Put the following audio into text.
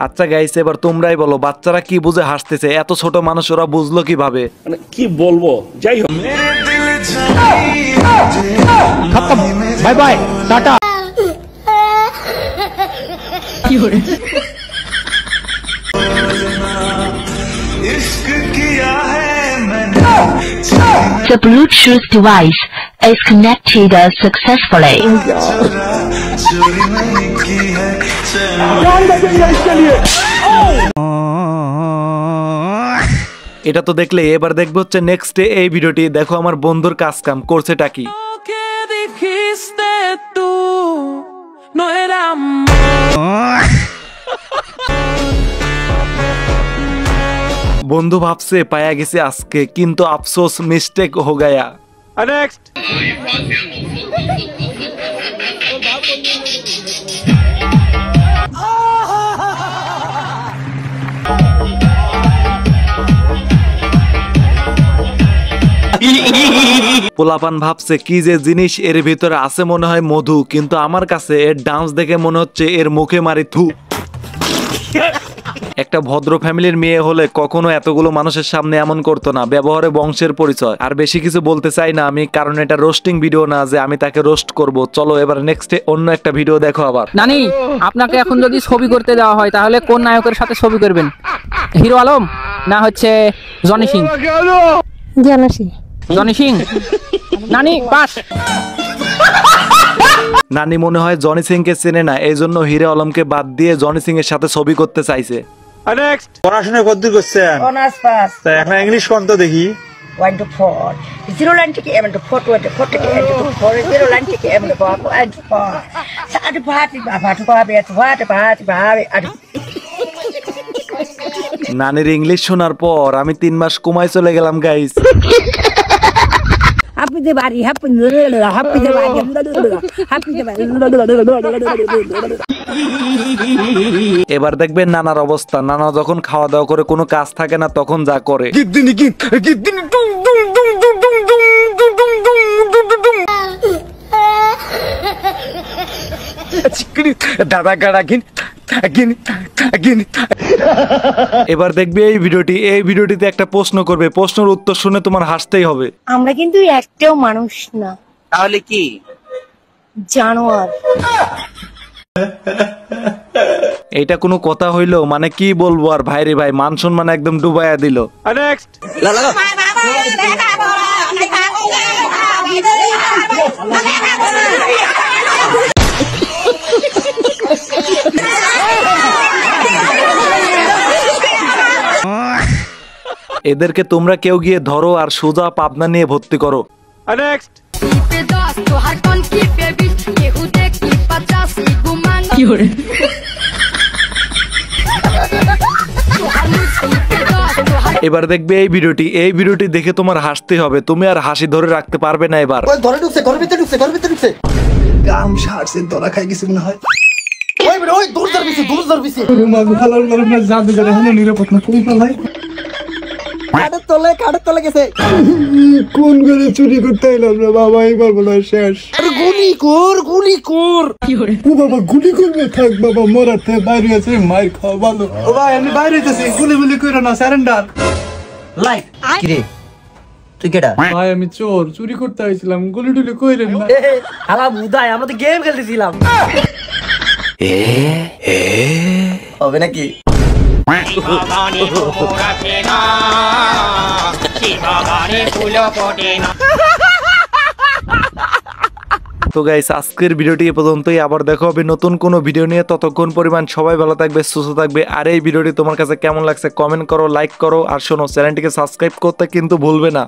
আচ্ছা গাইস, এবার তোমরাই বলো বাচ্চারা কি বুঝে হাসতেছে? এত ছোট মানুষ ওরা বুঝলো কিভাবে? মানে কি বলবো, যাই হোক। Bye bye, tata. The Bluetooth device is connected successfully. এটা তো দেখলে, এবার দেখবো হচ্ছে নেক্সট এই ভিডিওটি। দেখো আমার বন্ধুর কাজ কাম করছেটা কি। বন্ধু ভাবছে পায়া গেছে আজকে, কিন্তু আফসোস মিস্টেক হো গায়া। নেক্সট। পোলাপান ভাবছে কি যে জিনিস এর ভিতরে আছে, মনে হয় মধু, কিন্তু আমার কাছে এর ডান্স দেখে মনে হচ্ছে এর মুখে মারি থু। একটা ভদ্র ফ্যামিলির মেয়ে হলে কখনো এতগুলো মানুষের সামনে এমন করতো না। ব্যবহারে বংশের পরিচয়। আর বেশি কিছু বলতে চাই না আমি, কারণ এটা রোস্টিং ভিডিও না যে আমি তাকে রোস্ট করব। চলো এবার নেক্সটে অন্য একটা ভিডিও দেখো আবার। নানি, আপনাকে এখন যদি ছবি করতে দেওয়া হয় তাহলে কোন নায়কের সাথে ছবি করবেন? হিরো আলম না হচ্ছে জনি সিং? জনি সিং। নানি পাস। নানি মনে হয় জনি সিং কে চেনে না, এই জন্য হিরো আলমকে বাদ দিয়ে জনি সিং এর সাথে ছবি করতে চাইছে। নেক্সট। পড়াশোনা কতদূর করছেন? Honours pass. তা এখন ইংলিশ কোন তো দেখি। 1 to 4 0 line থেকে m to 4 to 4 থেকে m to 4 0 line থেকে m to 4 and 4 সাড়ে ভাতি ভাতি ভাবে ভাতি ভাতি ভাবে। নানির ইংলিশ শোনার পর আমি 3 মাস কোমায় চলে গেলাম গাইস। হ্যাপি দে বাড়ি হ্যাপি দে বাড়ি হ্যাপি দে বাড়ি। এবার দেখবেন নানার অবস্থা। নানা যখন খাওয়া দাওয়া করে কোনো কাজ থাকে না তখন যা করে। এবার দেখবে এই ভিডিওটি। এই ভিডিওটিতে একটা প্রশ্ন করবে, প্রশ্নের উত্তর শুনে তোমার হাসতেই হবে। আমরা কিন্তু একটাও মানুষ না। তাহলে কি? জানোয়ার। এইটা কোনো কথা হইলো? মানে কি বলবো আর ভাই রে ভাই, মান সম্মান একদম ডুবাইয়া দিল। নেক্সট। এদেরকে তোমরা কেউ গিয়ে ধরো আর সোজা পাবনা নিয়ে ভর্তি করো। নেক্সট। এবার দেখবে এই ভিডিওটি। এই ভিডিওটি দেখে তোমার হাসতে হবে, তুমি আর হাসি ধরে রাখতে পারবে না। এবার ঘরে ঢুকছে, ঘরের ভিতরে ঢুকছে। গাম সারছে, ধরা খাই গেছে মনে হয়। ওই বড়, ওই দূর সার্ভিসে মাগো ফালার না জাদু করে হলো নিরাপদ না তুমি ফালাই। কাঠের তলে গেছে। কোন ঘরে চুরি করতে এলাম না বাবা, এইবার বলো শেষ। আরে গুলি কর। ও বাবা গুলি করবে? থাক বাবা, মরাতে বাইরে আছে, মার খাওয়া ভালো। ও ভাই আমি বাইরে হইতেছি, গুলি কইরা না, সারেন্ডার। লাই কি রে? তুই কেডা? ভাই আমি চোর, চুরি করতে আইছিলাম, গুলি টুলি কইরেন না। আলা মুদাই, আমরা তো গেম খেলতেছিলাম। হবে নাকি? তো গাইস, আজকের ভিডিওটি এ পর্যন্তই। আবার দেখা হবে নতুন কোনো ভিডিও নিয়ে। ততক্ষণ পরিমাণ সবাই ভালো থাকবে, সুস্থ থাকবে। আর এই ভিডিওটি তোমার কাছে কেমন লাগছে কমেন্ট করো, লাইক করো, আর শোনো চ্যানেলটিকে সাবস্ক্রাইব করতে কিন্তু ভুলবে না।